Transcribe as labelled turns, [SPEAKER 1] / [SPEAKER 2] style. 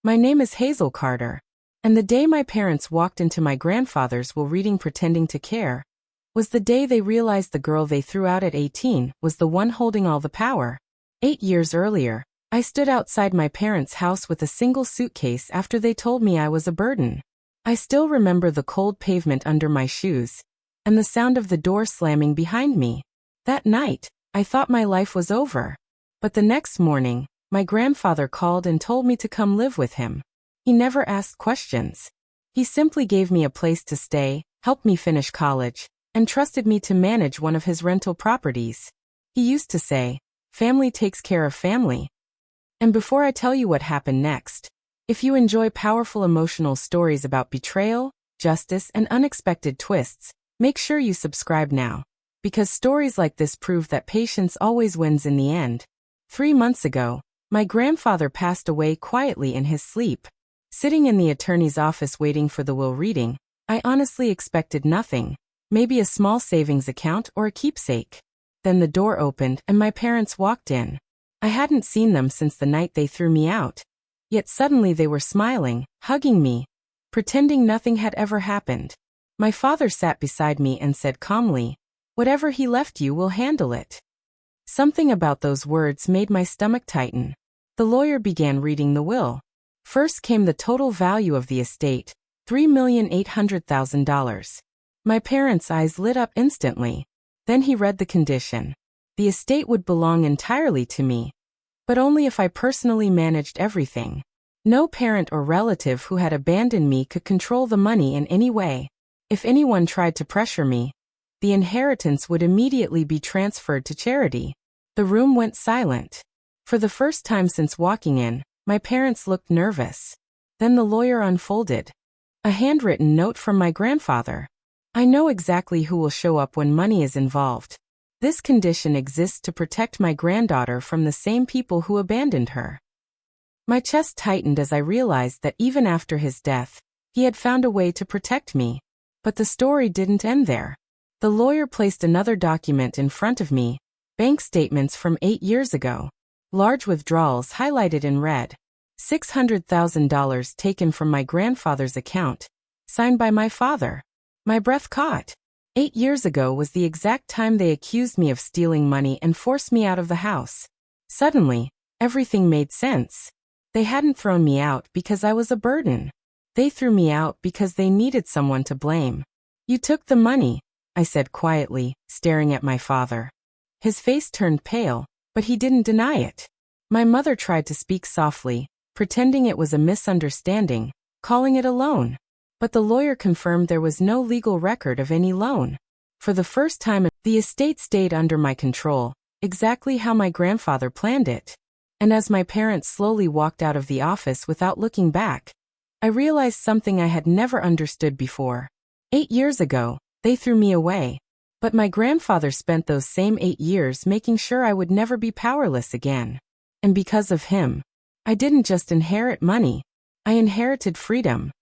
[SPEAKER 1] My name is Hazel Carter, and the day my parents walked into my grandfather's will reading Pretending to Care was the day they realized the girl they threw out at 18 was the one holding all the power. 8 years earlier, I stood outside my parents' house with a single suitcase after they told me I was a burden. I still remember the cold pavement under my shoes and the sound of the door slamming behind me. That night, I thought my life was over. But the next morning, my grandfather called and told me to come live with him. He never asked questions. He simply gave me a place to stay, helped me finish college, and trusted me to manage one of his rental properties. He used to say, "Family takes care of family." And before I tell you what happened next, if you enjoy powerful emotional stories about betrayal, justice, and unexpected twists, make sure you subscribe now. Because stories like this prove that patience always wins in the end. 3 months ago, my grandfather passed away quietly in his sleep. Sitting in the attorney's office waiting for the will reading, I honestly expected nothing, maybe a small savings account or a keepsake. Then the door opened and my parents walked in. I hadn't seen them since the night they threw me out. Yet suddenly they were smiling, hugging me, pretending nothing had ever happened. My father sat beside me and said calmly, "Whatever he left you, we'll handle it." Something about those words made my stomach tighten. The lawyer began reading the will. First came the total value of the estate, $3,800,000. My parents' eyes lit up instantly. Then he read the condition. The estate would belong entirely to me, but only if I personally managed everything. No parent or relative who had abandoned me could control the money in any way. If anyone tried to pressure me, the inheritance would immediately be transferred to charity. The room went silent. For the first time since walking in, my parents looked nervous. Then the lawyer unfolded a handwritten note from my grandfather. "I know exactly who will show up when money is involved. This condition exists to protect my granddaughter from the same people who abandoned her." My chest tightened as I realized that even after his death, he had found a way to protect me. But the story didn't end there. The lawyer placed another document in front of me, bank statements from 8 years ago. Large withdrawals highlighted in red. $600,000 taken from my grandfather's account, signed by my father. My breath caught. 8 years ago was the exact time they accused me of stealing money and forced me out of the house. Suddenly, everything made sense. They hadn't thrown me out because I was a burden. They threw me out because they needed someone to blame. "You took the money," I said quietly, staring at my father. His face turned pale, but he didn't deny it. My mother tried to speak softly, pretending it was a misunderstanding, calling it a loan. But the lawyer confirmed there was no legal record of any loan. For the first time, the estate stayed under my control, exactly how my grandfather planned it. And as my parents slowly walked out of the office without looking back, I realized something I had never understood before. 8 years ago, they threw me away. But my grandfather spent those same 8 years making sure I would never be powerless again. And because of him, I didn't just inherit money, I inherited freedom.